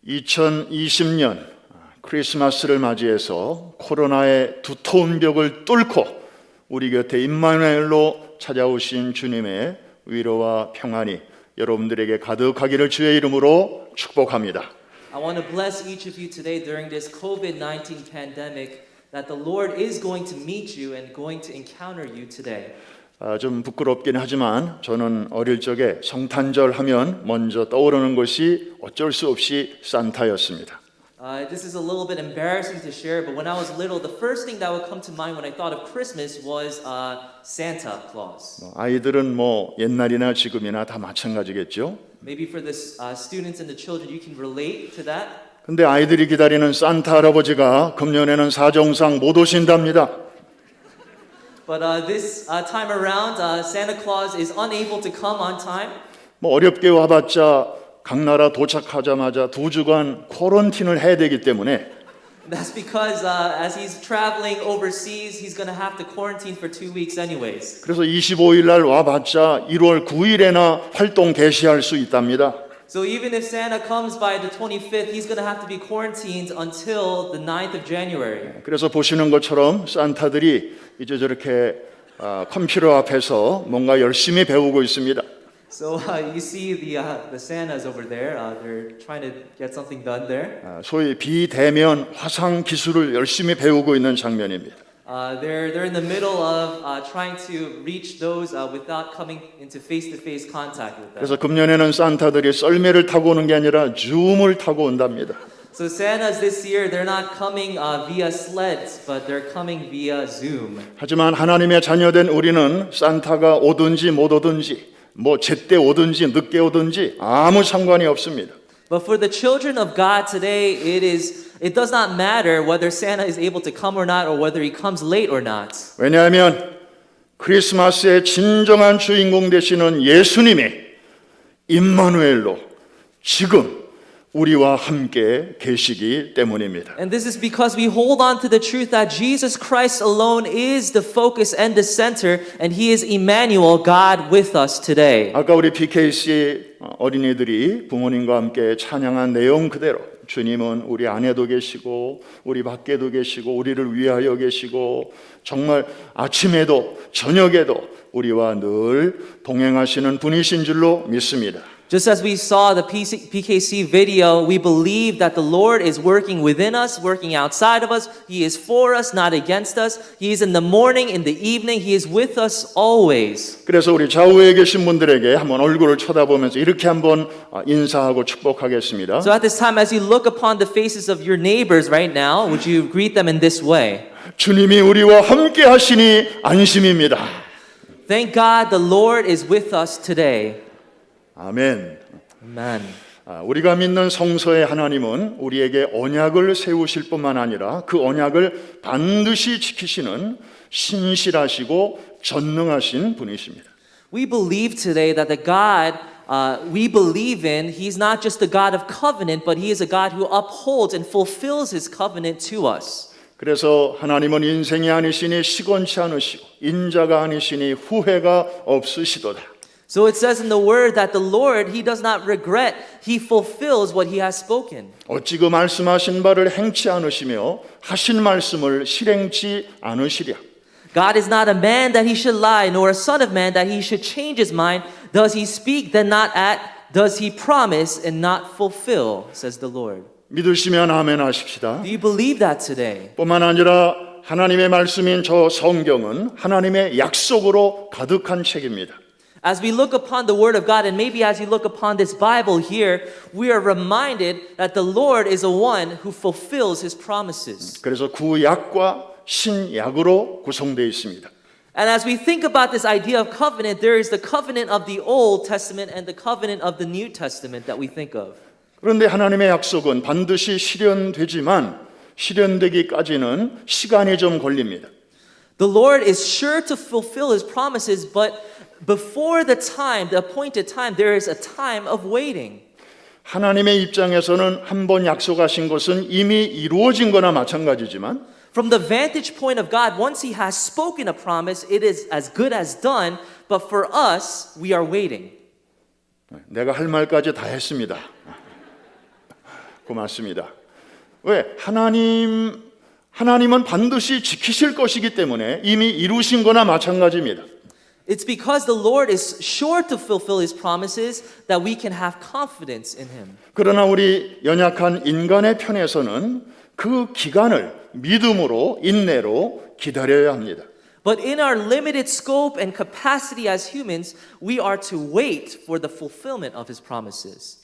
2020년 크리스마스를 맞이해서 코로나의 두터운 벽을 뚫고 우리 곁에 임마누엘로 찾아오신 주님의 위로와 평안이 여러분들에게 가득하기를 주의 이름으로 축복합니다. I want to bless each of you today during this COVID-19 pandemic that the Lord is going to meet you and going to encounter you today. 좀 부끄럽긴 하지만 저는 어릴 적에 성탄절 하면 먼저 떠오르는 것이 어쩔 수 없이 산타였습니다. This is a little bit embarrassing to share, but when I was little, the first thing that would come to mind when I thought of Christmas was Santa Claus. 아이들은 뭐 옛날이나 지금이나 다 마찬가지겠죠. Maybe for the students and the children, you can relate to that. 근데 아이들이 기다리는 산타 할아버지가 금년에는 사정상 못 오신답니다. But this time around, Santa Claus is unable to come on time. 뭐 어렵게 와봤자 각 나라 도착하자마자 2주간 쿼런틴을 해야 되기 때문에 That's because as he's traveling overseas, he's going to have to quarantine for 2 weeks anyways. 그래서 25일 날 와봤자 1월 9일에나 활동 개시할 수 있답니다. So even if Santa comes by the 25th, he's going to have to be quarantined until the 9th of January. 그래서 보시는 것처럼 산타들이 이제 저렇게 컴퓨터 앞에서 뭔가 열심히 배우고 있습니다. So you see the Santas over there. They're trying to get something done there. 소위 비대면 화상 기술을 열심히 배우고 있는 장면입니다. They're in the middle of trying to reach those without coming into face-to-face contact with them. 그래서 금년에는 산타들이 썰매를 타고 오는 게 아니라 줌을 타고 온답니다. So Santas this year, they're not coming via sleds, but they're coming via Zoom. 하지만 하나님의 자녀된 우리는 산타가 오든지 못 오든지 뭐 제때 오든지 늦게 오든지 아무 상관이 없습니다. But for the children of God today, it does not matter whether Santa is able to come or not, or whether he comes late or not. 왜냐하면 크리스마스의 진정한 주인공 되시는 예수님이 임마누엘로 지금 우리와 함께 계시기 때문입니다. And this is because we hold on to the truth that Jesus Christ alone is the focus and the center, and He is Emmanuel, God with us today. 아까 우리 PKC 어린이들이 부모님과 함께 찬양한 내용 그대로 주님은 우리 안에도 계시고 우리 밖에도 계시고 우리를 위하여 계시고 정말 아침에도 저녁에도 우리와 늘 동행하시는 분이신 줄로 믿습니다. Just as we saw the PKC video, we believe that the Lord is working within us, working outside of us. He is for us, not against us. He is in the morning, in the evening. He is with us always. 그래서 우리 좌우에 계신 분들에게 한번 얼굴을 쳐다보면서 이렇게 한번 인사하고 축복하겠습니다. So at this time, as you look upon the faces of your neighbors right now, would you greet them in this way? 주님이 우리와 함께 하시니 안심입니다. Thank God the Lord is with us today. 아멘. Amen. 우리가 믿는 성서의 하나님은 우리에게 언약을 세우실 뿐만 아니라 그 언약을 반드시 지키시는 신실하시고 전능하신 분이십니다. We believe today that the God we believe in, He's not just the God of covenant, but He is a God who upholds and fulfills His covenant to us. 그래서 하나님은 인생이 아니시니 시건치 않으시고 인자가 아니시니 후회가 없으시도다. So it says in the word that the Lord, He does not regret, He fulfills what He has spoken. 어찌 그 말씀하신 바를 행치 않으시며 하신 말씀을 실행치 않으시랴. God is not a man that He should lie, nor a son of man that He should change His mind. Does He speak, then not act? Does He promise and not fulfill? Says the Lord. 믿으시면 아멘 하십시다. Do you believe that today? 뿐만 아니라 하나님의 말씀인 저 성경은 하나님의 약속으로 가득한 책입니다. As we look upon the Word of God, and maybe as you look upon this Bible here, we are reminded that the Lord is the one who fulfills His promises. 그래서 구약과 신약으로 구성되어 있습니다. And as we think about this idea of covenant, there is the covenant of the Old Testament and the covenant of the New Testament that we think of. 그런데 하나님의 약속은 반드시 실현되지만 실현되기까지는 시간이 좀 걸립니다. The Lord is sure to fulfill His promises, but before the time, the appointed time, there is a time of waiting. 하나님의 입장에서는 한 번 약속하신 것은 이미 이루어진 거나 마찬가지지만 From the vantage point of God, once He has spoken a promise, it is as good as done, but for us, we are waiting. 내가 할 말까지 다 했습니다. 고맙습니다. 왜? 하나님은 반드시 지키실 것이기 때문에 이미 이루신 거나 마찬가지입니다. It's because the Lord is sure to fulfill His promises that we can have confidence in Him. 그러나 우리 연약한 인간의 편에서는 그 기간을 믿음으로, 인내로 기다려야 합니다. But in our limited scope and capacity as humans, we are to wait for the fulfillment of His promises.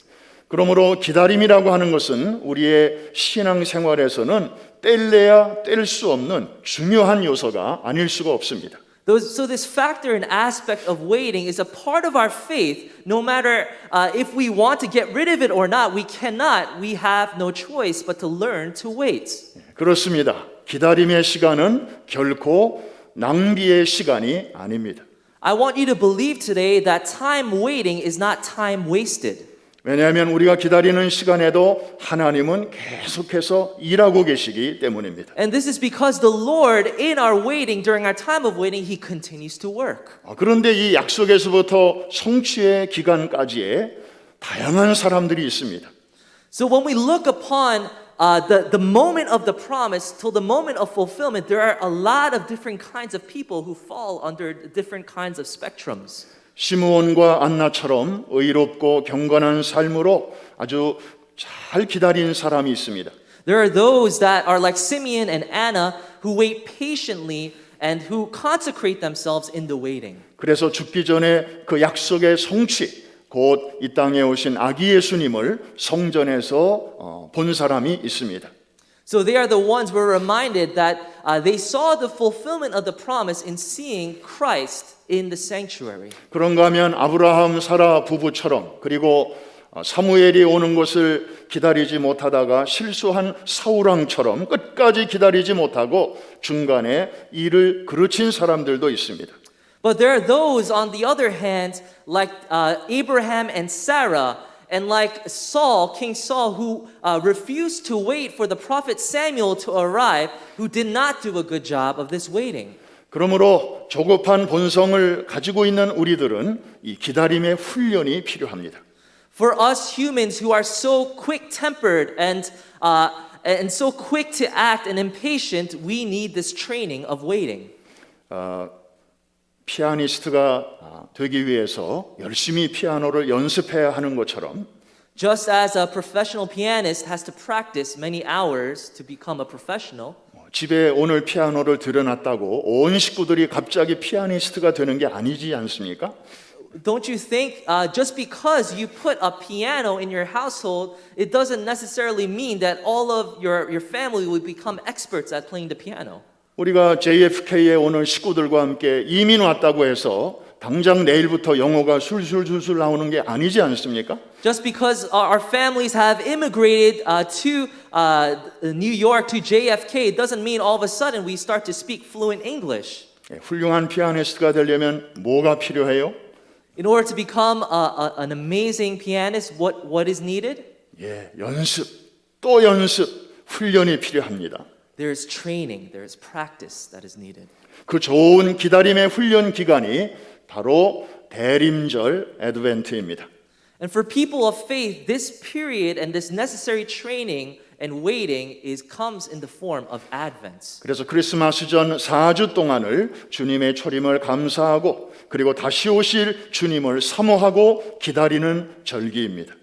그러므로 기다림이라고 하는 것은 우리의 신앙생활에서는 뗄래야 뗄 수 없는 중요한 요소가 아닐 수가 없습니다. So this factor and aspect of waiting is a part of our faith. No matter if we want to get rid of it or not, we cannot. We have no choice but to learn to wait. 그렇습니다. 기다림의 시간은 결코 낭비의 시간이 아닙니다. I want you to believe today that time waiting is not time wasted. 왜냐하면 우리가 기다리는 시간에도 하나님은 계속해서 일하고 계시기 때문입니다. And this is because the Lord, in our waiting, during our time of waiting, He continues to work. 그런데 이 약속에서부터 성취의 기간까지의 다양한 사람들이 있습니다. So when we look upon the moment of the promise till the moment of fulfillment, there are a lot of different kinds of people who fall under different kinds of spectrums. 시므온과 안나처럼 의롭고 경건한 삶으로 아주 잘 기다린 사람이 있습니다. There are those that are like Simeon and Anna who wait patiently and who consecrate themselves in the waiting. 그래서 죽기 전에 그 약속의 성취, 곧 이 땅에 오신 아기 예수님을 성전에서 본 사람이 있습니다. So they are the ones we're reminded that they saw the fulfillment of the promise in seeing Christ in the sanctuary. 그런가 하면 아브라함, 사라 부부처럼 그리고 사무엘이 오는 것을 기다리지 못하다가 실수한 사울왕처럼 끝까지 기다리지 못하고 중간에 일을 그르친 사람들도 있습니다. But there are those, on the other hand, like Abraham and Sarah, and like Saul, King Saul, who refused to wait for the prophet Samuel to arrive, who did not do a good job of this waiting. 그러므로 조급한 본성을 가지고 있는 우리들은 이 기다림의 훈련이 필요합니다. For us humans who are so quick-tempered and so quick to act and impatient, we need this training of waiting. 피아니스트가 되기 위해서 열심히 피아노를 연습해야 하는 것처럼 Just as a professional pianist has to practice many hours to become a professional, 집에 오늘 피아노를 들여놨다고 온 식구들이 갑자기 피아니스트가 되는 게 아니지 않습니까? don't you think just because you put a piano in your household, it doesn't necessarily mean that all of your family will become experts at playing the piano? 우리가 JFK에 오늘 식구들과 함께 이민 왔다고 해서 당장 내일부터 영어가 술술술술 나오는 게 아니지 않습니까? Just because our families have immigrated to New York, to JFK, it doesn't mean all of a sudden we start to speak fluent English. 훌륭한 피아니스트가 되려면 뭐가 필요해요? In order to become an amazing pianist, what is needed? 연습, 또 연습, 훈련이 필요합니다. There is training, there is practice that is needed. 그 좋은 기다림의 훈련 기간이 바로 대림절 애드벤트입니다. And for people of faith, this period and this necessary training and waiting comes in the form of Advent. 그래서 크리스마스 전 4주 동안을 주님의 초림을 감사하고 그리고 다시 오실 주님을 사모하고 기다리는 절기입니다.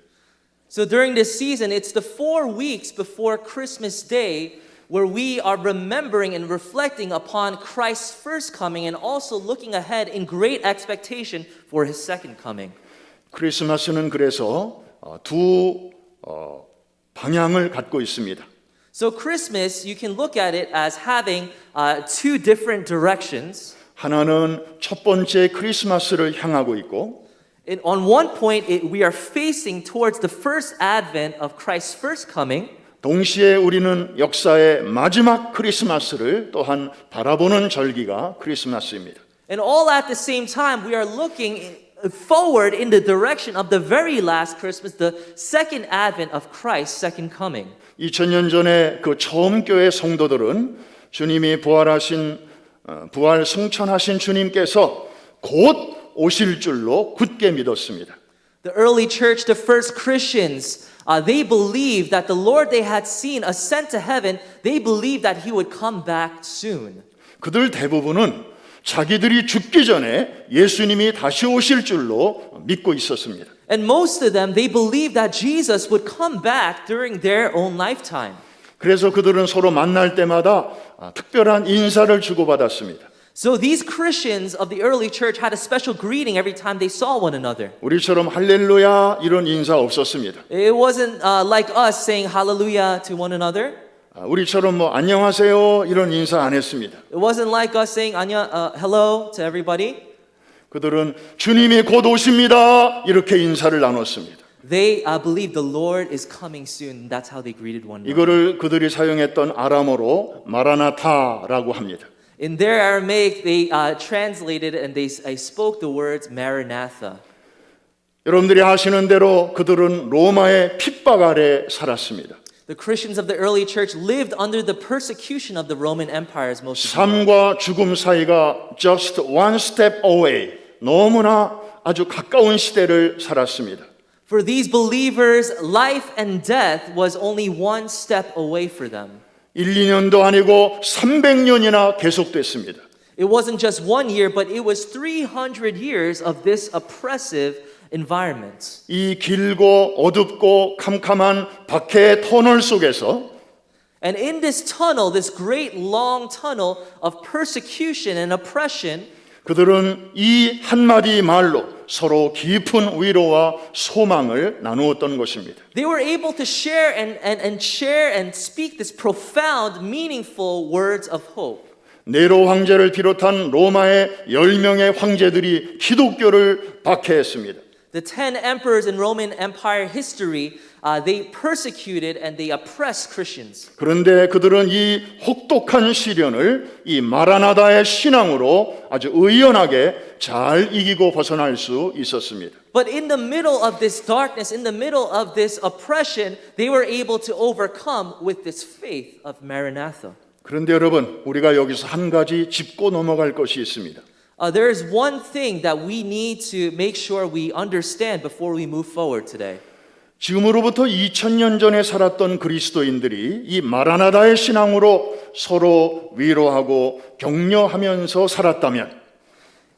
So during this season, it's the 4 weeks before Christmas Day where we are remembering and reflecting upon Christ's first coming and also looking ahead in great expectation for His second coming. 크리스마스는 그래서 두 방향을 갖고 있습니다. So Christmas, you can look at it as having two different directions. 하나는 첫 번째 크리스마스를 향하고 있고 And on one point, we are facing towards the first advent of Christ's first coming. 동시에 우리는 역사의 마지막 크리스마스를 또한 바라보는 절기가 크리스마스입니다. And all at the same time, we are looking forward in the direction of the very last Christmas, the second advent of Christ's second coming. 2000년 전에 그 처음 교회 성도들은 주님이 부활 승천하신 주님께서 곧 오실 줄로 굳게 믿었습니다. The early church, the first Christians, they believed that the Lord they had seen ascend to heaven, they believed that he would come back soon. 그들 대부분은 자기들이 죽기 전에 예수님이 다시 오실 줄로 믿고 있었습니다. And most of them, they believed that Jesus would come back during their own lifetime. 그래서 그들은 서로 만날 때마다 특별한 인사를 주고받았습니다. So these Christians of the early church had a special greeting every time they saw one another. 우리처럼 할렐루야 이런 인사 없었습니다. It wasn't like us saying hallelujah to one another. 우리처럼 뭐 안녕하세요 이런 인사 안 했습니다. It wasn't like us saying hello to everybody. 그들은 주님이 곧 오십니다 이렇게 인사를 나눴습니다. They believed the Lord is coming soon. That's how they greeted one another. 이거를 그들이 사용했던 아람어로 마라나타라고 합니다. In their Aramaic, they translated and they spoke the words Maranatha. 여러분들이 아시는 대로 그들은 로마의 핍박 아래 살았습니다. The Christians of the early church lived under the persecution of the Roman Empire, as most of you know. 삶과 죽음 사이가 just one step away, 너무나 아주 가까운 시대를 살았습니다. For these believers, life and death was only one step away for them. 1, 2년도 아니고 300년이나 계속됐습니다. It wasn't just 1 year, but it was 300 years of this oppressive environment. 이 길고 어둡고 캄캄한 박해의 터널 속에서 And in this tunnel, this great long tunnel of persecution and oppression, 그들은 이 한마디 말로 서로 깊은 위로와 소망을 나누었던 것입니다. they were able to share and speak this profound, meaningful words of hope. 네로 황제를 비롯한 로마의 10명의 황제들이 기독교를 박해했습니다. The 10 emperors in Roman Empire history, they persecuted and they oppressed Christians. 그런데 그들은 이 혹독한 시련을 이 마라나다의 신앙으로 아주 의연하게 잘 이기고 벗어날 수 있었습니다. But in the middle of this darkness, in the middle of this oppression, they were able to overcome with this faith of Maranatha. 그런데 여러분, 우리가 여기서 한 가지 짚고 넘어갈 것이 있습니다. There is one thing that we need to make sure we understand before we move forward today. 지금으로부터 2000년 전에 살았던 그리스도인들이 이 마라나다의 신앙으로 서로 위로하고 격려하면서 살았다면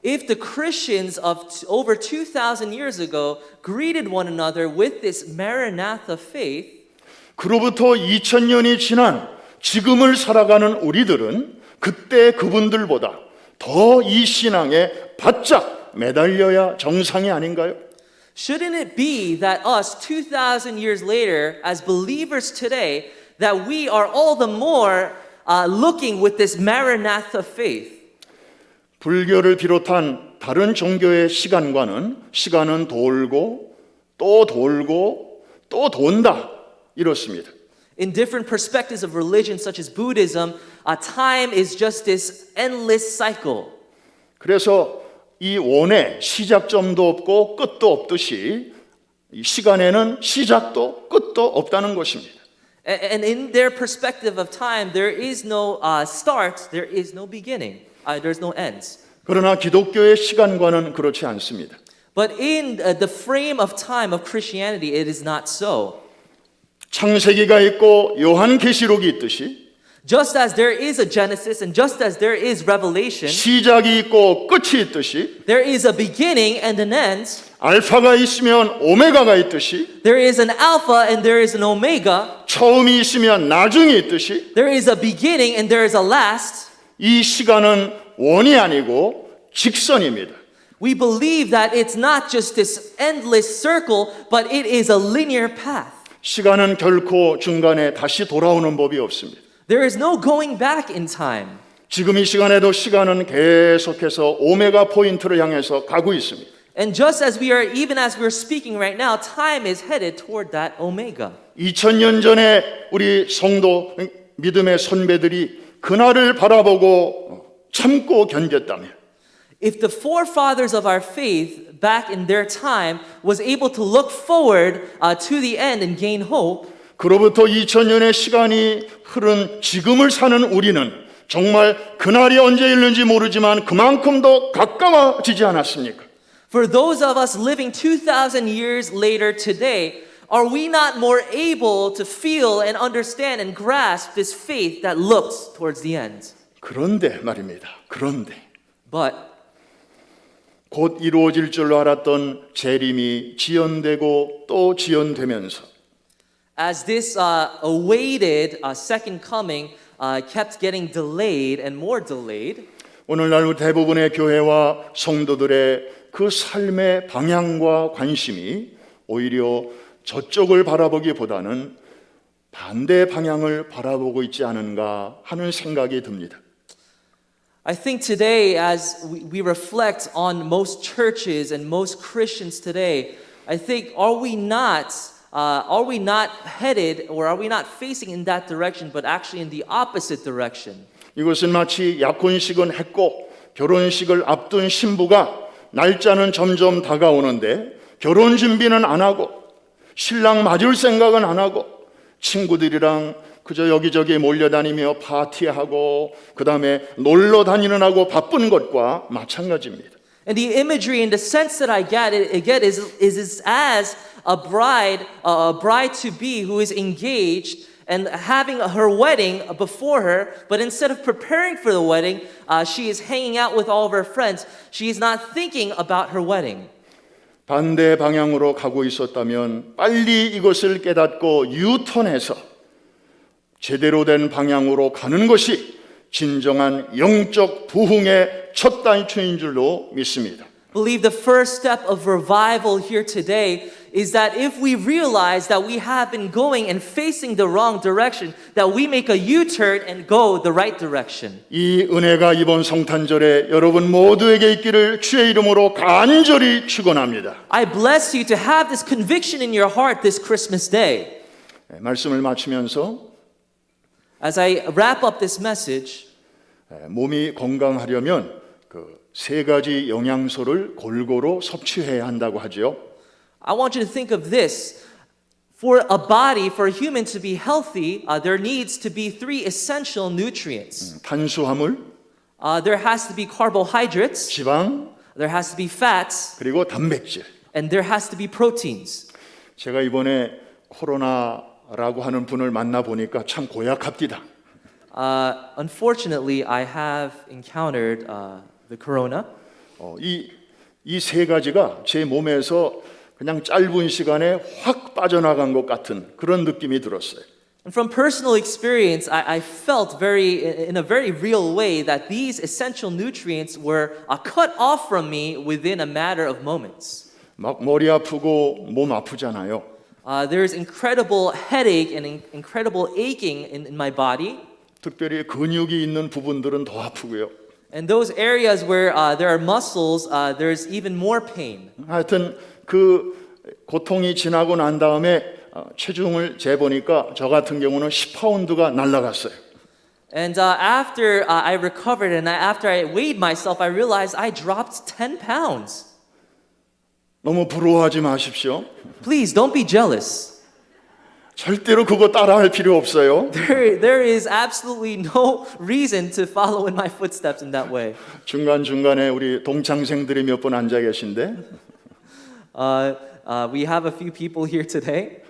If the Christians of over 2,000 years ago greeted one another with this Maranatha faith, 그로부터 2000년이 지난 지금을 살아가는 우리들은 그때 그분들보다 더 이 신앙에 바짝 매달려야 정상이 아닌가요? shouldn't it be that us 2,000 years later, as believers today, that we are all the more looking with this Maranatha faith? 불교를 비롯한 다른 종교의 시간과는 시간은 돌고 또 돌고 또 돈다 이렇습니다. In different perspectives of religion, such as Buddhism, time is just this endless cycle. 그래서 이 원에 시작점도 없고 끝도 없듯이 이 시간에는 시작도 끝도 없다는 것입니다. And in their perspective of time, there is no start, there is no beginning, there's no ends. 그러나 기독교의 시간과는 그렇지 않습니다. But in the frame of time of Christianity, it is not so. 창세기가 있고 요한계시록이 있듯이 Just as there is a Genesis and just as there is Revelation, 시작이 있고 끝이 있듯이 there is a beginning and an end. 알파가 있으면 오메가가 있듯이 There is an Alpha and there is an Omega. 처음이 있으면 나중이 있듯이 There is a beginning and there is a last. 이 시간은 원이 아니고 직선입니다. We believe that it's not just this endless circle, but it is a linear path. 시간은 결코 중간에 다시 돌아오는 법이 없습니다. There is no going back in time. 지금 이 시간에도 시간은 계속해서 오메가 포인트를 향해서 가고 있습니다. And just as we are, even as we're speaking right now, time is headed toward that Omega. 2000년 전에 우리 성도 믿음의 선배들이 그날을 바라보고 참고 견뎠다면 If the forefathers of our faith back in their time was able to look forward to the end and gain hope, 그로부터 2000년의 시간이 흐른 지금을 사는 우리는 정말 그날이 언제 있는지 모르지만 그만큼 더 가까워지지 않았습니까? For those of us living 2,000 years later today, are we not more able to feel and understand and grasp this faith that looks towards the end? 그런데 말입니다. 그런데 But 곧 이루어질 줄로 알았던 재림이 지연되고 또 지연되면서 as this awaited second coming kept getting delayed and more delayed, 오늘날 대부분의 교회와 성도들의 그 삶의 방향과 관심이 오히려 저쪽을 바라보기보다는 반대 방향을 바라보고 있지 않은가 하는 생각이 듭니다. I think today, as we reflect on most churches and most Christians today, I think are we not headed or are we not facing in that direction, but actually in the opposite direction? 이것은 마치 약혼식은 했고 결혼식을 앞둔 신부가 날짜는 점점 다가오는데 결혼 준비는 안 하고 신랑 맞을 생각은 안 하고 친구들이랑 그저 여기저기 몰려다니며 파티하고 그 다음에 놀러 다니는 하고 바쁜 것과 마찬가지입니다. And the imagery and the sense that I get is as a bride to be who is engaged and having her wedding before her, but instead of preparing for the wedding, she is hanging out with all of her friends. She is not thinking about her wedding. 반대 방향으로 가고 있었다면 빨리 이것을 깨닫고 유턴해서 제대로 된 방향으로 가는 것이 진정한 영적 부흥의 첫 단추인 줄로 믿습니다. I believe the first step of revival here today is that if we realize that we have been going and facing the wrong direction, that we make a U-turn and go the right direction. 이 은혜가 이번 성탄절에 여러분 모두에게 있기를 주의 이름으로 간절히 축원합니다. I bless you to have this conviction in your heart this Christmas day. 말씀을 마치면서 As I wrap up this message, 몸이 건강하려면 그 세 가지 영양소를 골고루 섭취해야 한다고 하죠. I want you to think of this. For a body, for a human to be healthy, there needs to be three essential nutrients. 탄수화물, There has to be carbohydrates, 지방, there has to be fats, 그리고 단백질. and there has to be proteins. 제가 이번에 코로나라고 하는 분을 만나 보니까 참 고약합니다. Unfortunately, I have encountered the corona. 이 세 가지가 제 몸에서 그냥 짧은 시간에 확 빠져나간 것 같은 그런 느낌이 들었어요. And from personal experience, I felt in a very real way that these essential nutrients were cut off from me within a matter of moments. 막 머리 아프고 몸 아프잖아요. There's incredible headache and incredible aching in my body. 특별히 근육이 있는 부분들은 더 아프고요. And those areas where there are muscles, there's even more pain. 하여튼 그 고통이 지나고 난 다음에 체중을 재보니까 저 같은 경우는 10파운드가 날아갔어요. And after I recovered and after I weighed myself, I realized I dropped 10 pounds. 너무 부러워하지 마십시오. Please don't be jealous. 절대로 그거 따라할 필요 없어요. There is absolutely no reason to follow in my footsteps in that way. 중간중간에 우리 동창생들이 몇 분 앉아 계신데 We have a few people here today.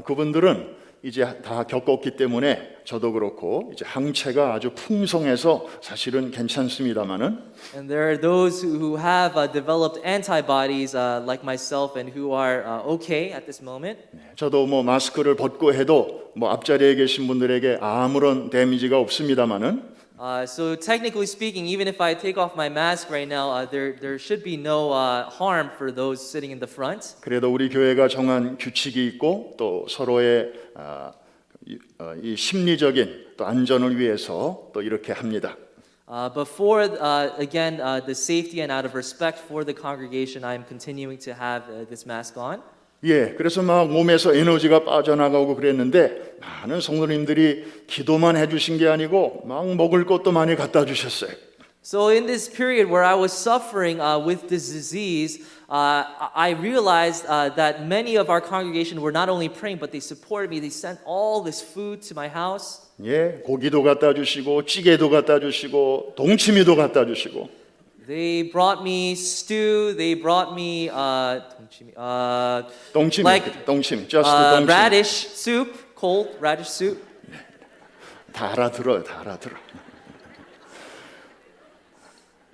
그분들은 이제 다 겪었기 때문에 저도 그렇고 이제 항체가 아주 풍성해서 사실은 괜찮습니다만은 And there are those who have developed antibodies like myself and who are okay at this moment. 저도 뭐 마스크를 벗고 해도 뭐 앞자리에 계신 분들에게 아무런 데미지가 없습니다만은 So technically speaking, even if I take off my mask right now, there should be no harm for those sitting in the front. 그래도 우리 교회가 정한 규칙이 있고 또 서로의 이 심리적인 또 안전을 위해서 또 이렇게 합니다. But for again the safety and out of respect for the congregation, I am continuing to have this mask on. 예, 그래서 막 몸에서 에너지가 빠져나가고 그랬는데 많은 성도님들이 기도만 해주신 게 아니고 막 먹을 것도 많이 갖다 주셨어요. So in this period where I was suffering with this disease, I realized that many of our congregation were not only praying, but they supported me. They sent all this food to my house. 예, 고기도 갖다 주시고 찌개도 갖다 주시고 동치미도 갖다 주시고. They brought me stew. They brought me 똥침이, like 똥침, just 똥침. radish soup, cold radish soup. 다 알아들어요, 다 알아들어.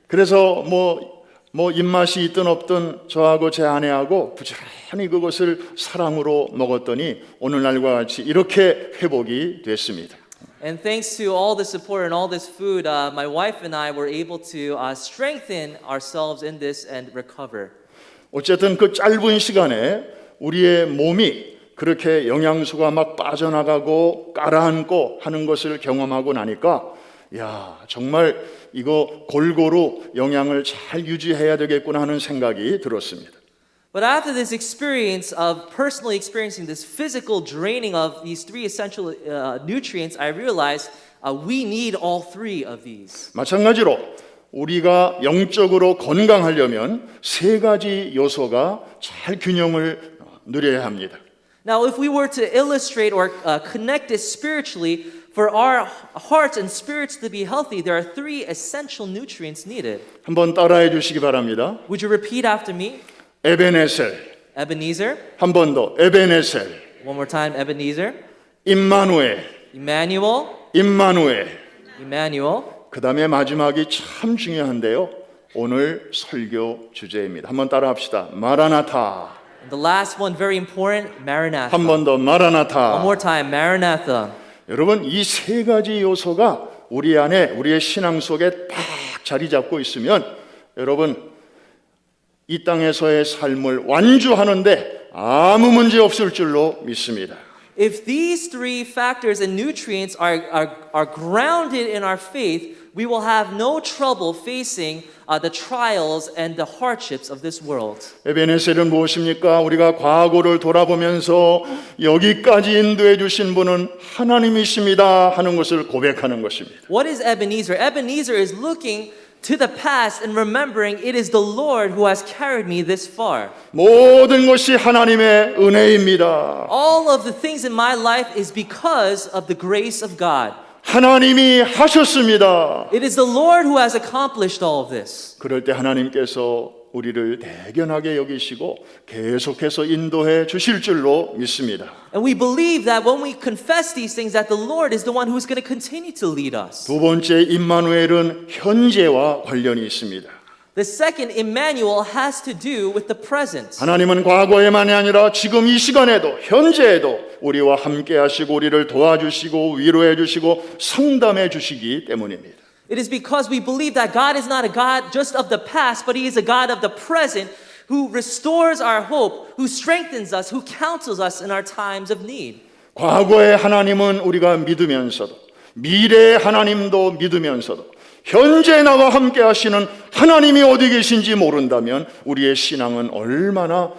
그래서 뭐 입맛이 있든 없든 저하고 제 아내하고 부지런히 그것을 사랑으로 먹었더니 오늘날과 같이 이렇게 회복이 됐습니다. And thanks to all the support and all this food, my wife and I were able to strengthen ourselves in this and recover. 어쨌든 그 짧은 시간에 우리의 몸이 그렇게 영양소가 막 빠져나가고 가라앉고 하는 것을 경험하고 나니까 야, 정말 이거 골고루 영양을 잘 유지해야 되겠구나 하는 생각이 들었습니다. But after this experience of personally experiencing this physical draining of these three essential nutrients, I realized we need all three of these. 마찬가지로 우리가 영적으로 건강하려면 세 가지 요소가 잘 균형을 누려야 합니다. Now, if we were to illustrate or connect this spiritually, for our hearts and spirits to be healthy, there are three essential nutrients needed. 한번 따라해 주시기 바랍니다. Would you repeat after me? 에베네셀. Ebenezer. 한 번 더. 에베네셀. One more time, Ebenezer. 임마누엘. Emmanuel. 임마누엘. Emmanuel. 그 다음에 마지막이 참 중요한데요. 오늘 설교 주제입니다. 한번 따라합시다. 마라나타. And the last one, very important, Maranatha. 한 번 더 One 마라나타. more time, Maranatha. 여러분 이 세 가지 요소가 우리 안에 우리의 신앙 속에 딱 자리 잡고 있으면 여러분 이 땅에서의 삶을 완주하는데 아무 문제 없을 줄로 믿습니다. If these three factors and nutrients are grounded in our faith, we will have no trouble facing the trials and the hardships of this world. 에베네셀은 무엇입니까? 우리가 과거를 돌아보면서 여기까지 인도해 주신 분은 하나님이십니다 하는 것을 고백하는 것입니다. What is Ebenezer? Ebenezer is looking to the past and remembering it is the Lord who has carried me this far. 모든 것이 하나님의 은혜입니다. All of the things in my life is because of the grace of God. 하나님이 하셨습니다. It is the Lord who has accomplished all of this. 그럴 때 하나님께서 우리를 대견하게 여기시고 계속해서 인도해 주실 줄로 믿습니다. And we believe that when we confess these things that the Lord is the one who is going to continue to lead us. 두 번째 임마누엘은 현재와 관련이 있습니다. The second, Emmanuel, has to do with the present. 하나님은 과거에만이 아니라 지금 이 시간에도 현재에도 우리와 함께 하시고 우리를 도와주시고 위로해 주시고 상담해 주시기 때문입니다. It is because we believe that God is not a God just of the past, but He is a God of the present who restores our hope, who strengthens us, who counsels us in our times of need. 과거의 하나님은 우리가 믿으면서도 미래의 하나님도 믿으면서도 현재 나와 함께 하시는 하나님이 어디 계신지 모른다면 우리의 신앙은 얼마나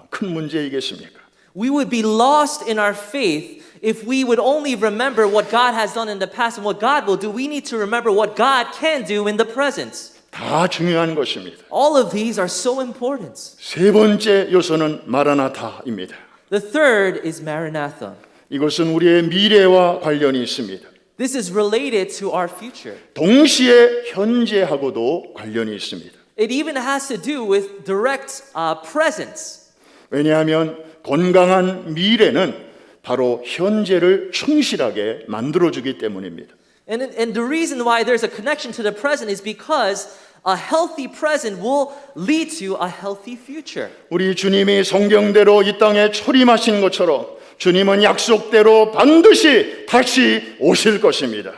큰 문제이겠습니까? We would be lost in our faith if we would only remember what God has done in the past and what God will do. We need to remember what God can do in the present. 다 중요한 것입니다. All of these are so important. 세 번째 요소는 마라나타입니다. The third is Maranatha. 이것은 우리의 미래와 관련이 있습니다. This is related to our future. 동시에 현재하고도 관련이 있습니다. It even has to do with direct presence. 왜냐하면 건강한 미래는 바로 현재를 충실하게 만들어주기 때문입니다. And the reason why there's a connection to the present is because a healthy present will lead to a healthy future. 우리 주님이 성경대로 이 땅에 초림하신 것처럼 주님은 약속대로 반드시 다시 오실 것입니다.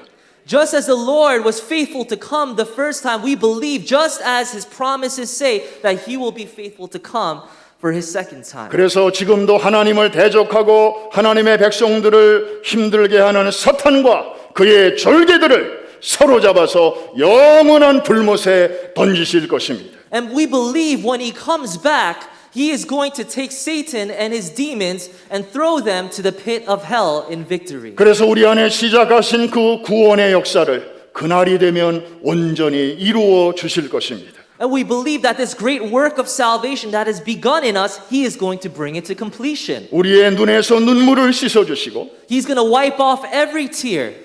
Just as the Lord was faithful to come the first time, we believe just as His promises say that He will be faithful to come for His second time. 그래서 지금도 하나님을 대적하고 하나님의 백성들을 힘들게 하는 사탄과 그의 졸개들을 사로잡아서 영원한 불못에 던지실 것입니다. And we believe when He comes back, He is going to take Satan and his demons and throw them to the pit of hell in victory. 그래서 우리 안에 시작하신 그 구원의 역사를 그날이 되면 온전히 이루어 주실 것입니다. And we believe that this great work of salvation that has begun in us, He is going to bring it to completion. 우리의 눈에서 눈물을 씻어 주시고 He's going to wipe off every tear.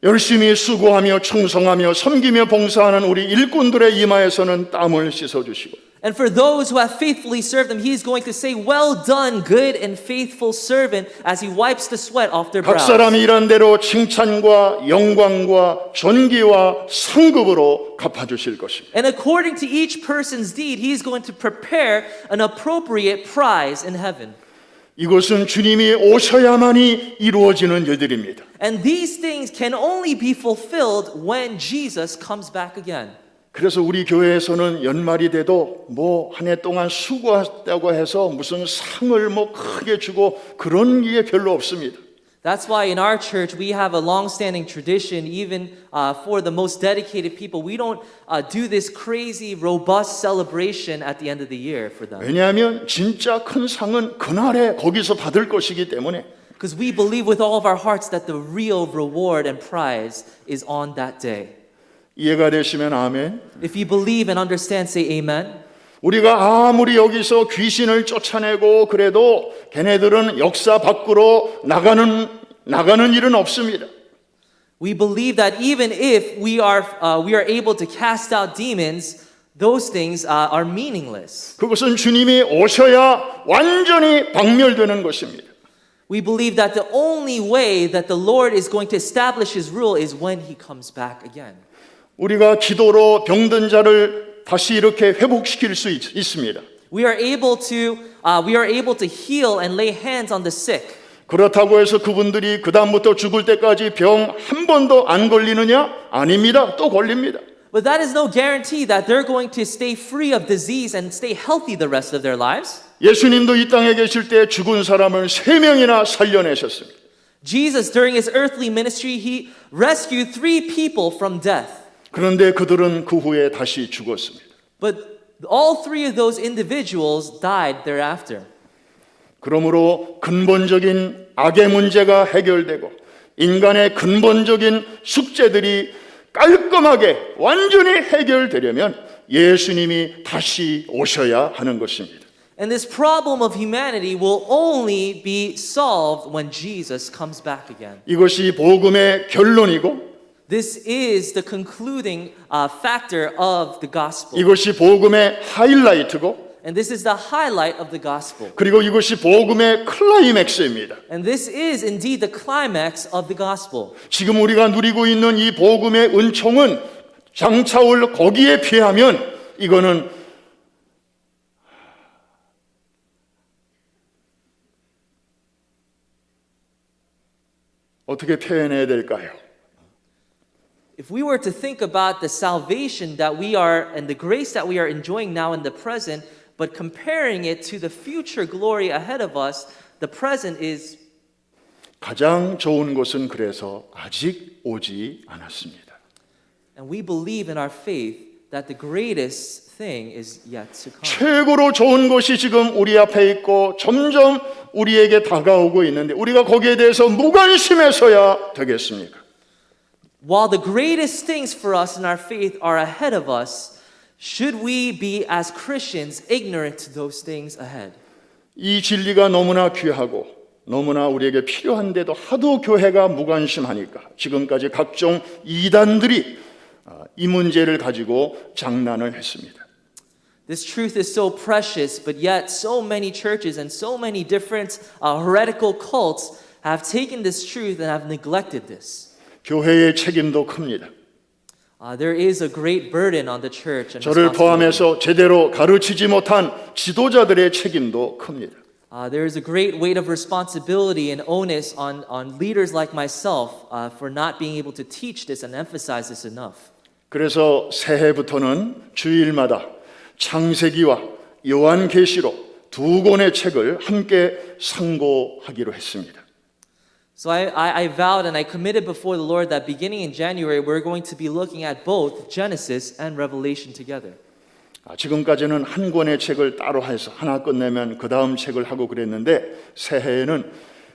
열심히 수고하며 충성하며 섬기며 봉사하는 우리 일꾼들의 이마에서는 땀을 씻어주시고 And for those who have faithfully served him, he is going to say, "Well done, good and faithful servant," as he wipes the sweat off their 각 brows. 사람이 일한 대로 칭찬과 영광과 존귀와 상급으로 갚아주실 것입니다. And according to each person's deed, he is going to prepare an appropriate prize in heaven. 이것은 주님이 오셔야만이 이루어지는 일들입니다. And these things can only be fulfilled when Jesus comes back again. 그래서 우리 교회에서는 연말이 돼도 한 해 동안 수고했다고 해서 무슨 상을 크게 주고 그런 게 별로 없습니다. That's why in our church we have a long-standing tradition, even for the most dedicated people. We don't do this crazy, robust celebration at the end of the year for them. 왜냐하면 진짜 큰 상은 그날에 거기서 받을 것이기 때문에 Because we believe with all of our hearts that the real reward and prize is on that day. 이해가 되시면 아멘. If you believe and understand, say amen. 우리가 아무리 여기서 귀신을 쫓아내고 그래도 걔네들은 역사 밖으로 나가는 일은 없습니다. We believe that even if we are able to cast out demons, those things are meaningless. 그것은 주님이 오셔야 완전히 박멸되는 것입니다. We believe that the only way that the Lord is going to establish his rule is when he comes back again. 우리가 기도로 병든 자를 다시 이렇게 회복시킬 수 있습니다. We are able to heal and lay hands on the sick. 그렇다고 해서 그분들이 그다음부터 죽을 때까지 병 한 번도 안 걸리느냐? 아닙니다. 또 걸립니다. But that is no guarantee that they're going to stay free of disease and stay healthy the rest of their lives. 예수님도 이 땅에 계실 때 죽은 사람을 3명이나 살려내셨습니다. Jesus, during his earthly ministry, he rescued 3 people from death. 그런데 그들은 그 후에 다시 죽었습니다. But all 3 of those individuals died thereafter. 그러므로 근본적인 악의 문제가 해결되고 인간의 근본적인 숙제들이 깔끔하게 완전히 해결되려면 예수님이 다시 오셔야 하는 것입니다. And this problem of humanity will only be solved when Jesus comes back again. 이것이 복음의 결론이고 This is the concluding factor of the gospel. 이것이 복음의 하이라이트고 And this is the highlight of the gospel. 그리고 이것이 복음의 클라이맥스입니다. And this is indeed the climax of the gospel. 지금 우리가 누리고 있는 이 복음의 은총은 장차올 거기에 비하면 이거는 어떻게 표현해야 될까요? If we were to think about the salvation that we are and the grace that we are enjoying now in the present, but comparing it to the future glory ahead of us, the present is 가장 좋은 것은 그래서 아직 오지 않았습니다. and we believe in our faith that the greatest thing is yet to come. 최고로 좋은 것이 지금 우리 앞에 있고 점점 우리에게 다가오고 있는데 우리가 거기에 대해서 무관심해서야 되겠습니까? While the greatest things for us in our faith are ahead of us, should we be as Christians ignorant to those things ahead? 이 진리가 너무나 귀하고 너무나 우리에게 필요한데도 하도 교회가 무관심하니까 지금까지 각종 이단들이 이 문제를 가지고 장난을 했습니다. This truth is so precious, but yet so many churches and so many different heretical cults have taken this truth and have neglected this. 교회의 책임도 큽니다. There is a great burden on the church and 저를 responsibility. 포함해서 제대로 가르치지 못한 지도자들의 책임도 큽니다. There is a great weight of responsibility and onus on leaders like myself for not being able to teach this and emphasize this enough. 그래서 새해부터는 주일마다 창세기와 요한계시록 2권의 책을 함께 상고하기로 했습니다. So I vowed and I committed before the Lord that beginning in January we're going to be looking at both Genesis and Revelation together. 지금까지는 한 권의 책을 따로 해서 하나 끝내면 그 다음 책을 하고 그랬는데 새해에는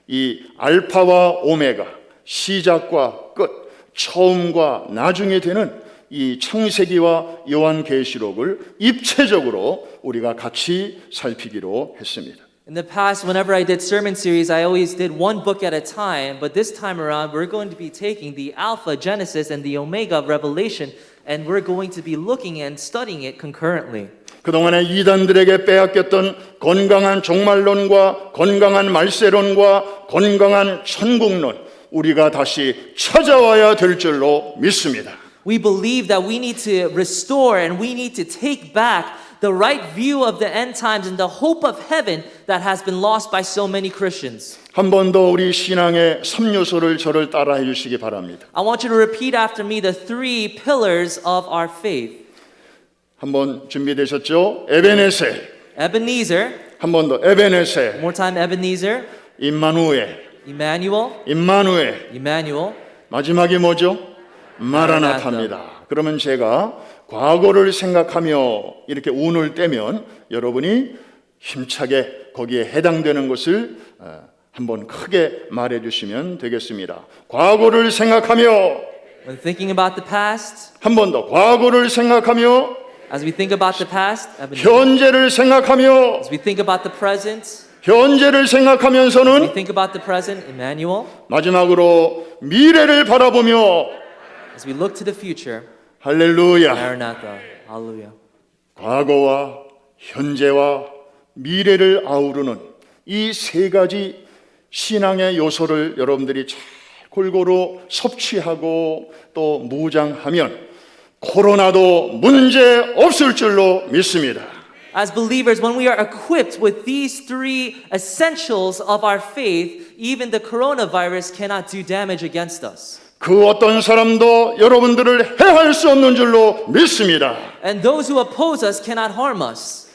이 알파와 오메가, 시작과 끝, 처음과 나중에 되는 이 창세기와 요한계시록을 입체적으로 우리가 같이 살피기로 했습니다. In the past, whenever I did sermon series, I always did one book at a time. But this time around, we're going to be taking the Alpha, Genesis, and the Omega, Revelation, and we're going to be looking and studying it concurrently. 그동안에 이단들에게 빼앗겼던 건강한 종말론과 건강한 말세론과 건강한 천국론, 우리가 다시 찾아와야 될 줄로 믿습니다. We believe that we need to restore and we need to take back the right view of the end times and the hope of heaven that has been lost by so many Christians. 한 번 더 우리 신앙의 3요소를 저를 따라해 주시기 바랍니다. I want you to repeat after me the three pillars of our faith. 한번 준비되셨죠? 에베네세. Ebenezer, 한 번 더 에베네세. one more time Ebenezer, 임마누엘. Emmanuel, 임마누엘. Emmanuel, 마지막이 뭐죠? 마라나타입니다. 그러면 제가 과거를 생각하며 이렇게 운을 떼면 여러분이 힘차게 거기에 해당되는 것을 한번 크게 말해 주시면 되겠습니다. 과거를 생각하며 when thinking about the past, 한 번 더 과거를 생각하며 as we think about the past, Ebenezer, 현재를 생각하며 as we think about the present, 현재를 as we 생각하면서는 think about the present, Emmanuel, 마지막으로 미래를 바라보며 as we look to the future, 할렐루야. Maranatha, hallelujah. 과거와 현재와 미래를 아우르는 이 세 가지 신앙의 요소를 여러분들이 잘 골고루 섭취하고 또 무장하면 코로나도 문제 없을 줄로 믿습니다. As believers, when we are equipped with these three essentials of our faith, even the coronavirus cannot do damage against us. 그 어떤 사람도 여러분들을 해할 수 없는 줄로 믿습니다. And those who oppose us cannot harm us.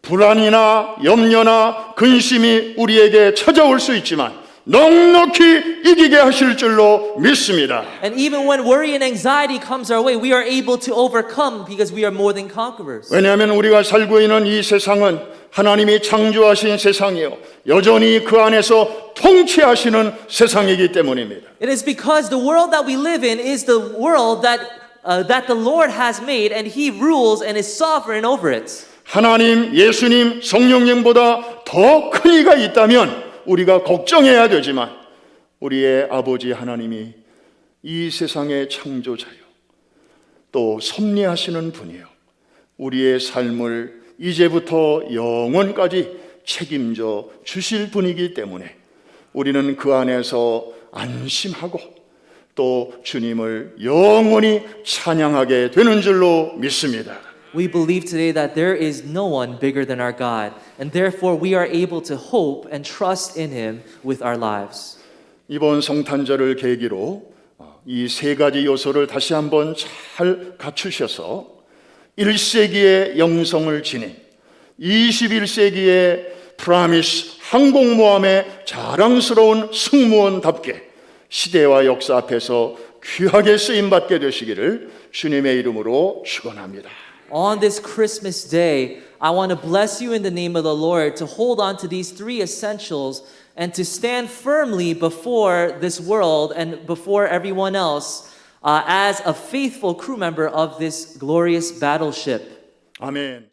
불안이나 염려나 근심이 우리에게 찾아올 수 있지만 넉넉히 이기게 하실 줄로 믿습니다. And even when worry and anxiety comes our way, we are able to overcome because we are more than conquerors. 왜냐하면 우리가 살고 있는 이 세상은 하나님이 창조하신 세상이요 여전히 그 안에서 통치하시는 세상이기 때문입니다. It is because the world that we live in is the world that the Lord has made, and He rules and is sovereign over it. 하나님, 예수님, 성령님보다 더 큰 이가 있다면 우리가 걱정해야 되지만 우리의 아버지 하나님이 이 세상의 창조자요 또 섭리하시는 분이요 우리의 삶을 이제부터 영원까지 책임져 주실 분이기 때문에 우리는 그 안에서 안심하고 또 주님을 영원히 찬양하게 되는 줄로 믿습니다. We believe today that there is no one bigger than our God, and therefore we are able to hope and trust in Him with our lives. 이번 성탄절을 계기로 이 세 가지 요소를 다시 한번 잘 갖추셔서 1세기의 영성을 지닌 21세기의 프라미스 항공모함의 자랑스러운 승무원답게 시대와 역사 앞에서 귀하게 쓰임받게 되시기를 주님의 이름으로 축원합니다. On this Christmas day, I want to bless you in the name of the Lord to hold on to these three essentials and to stand firmly before this world and before everyone else as a faithful crew member of this glorious battleship. 아멘.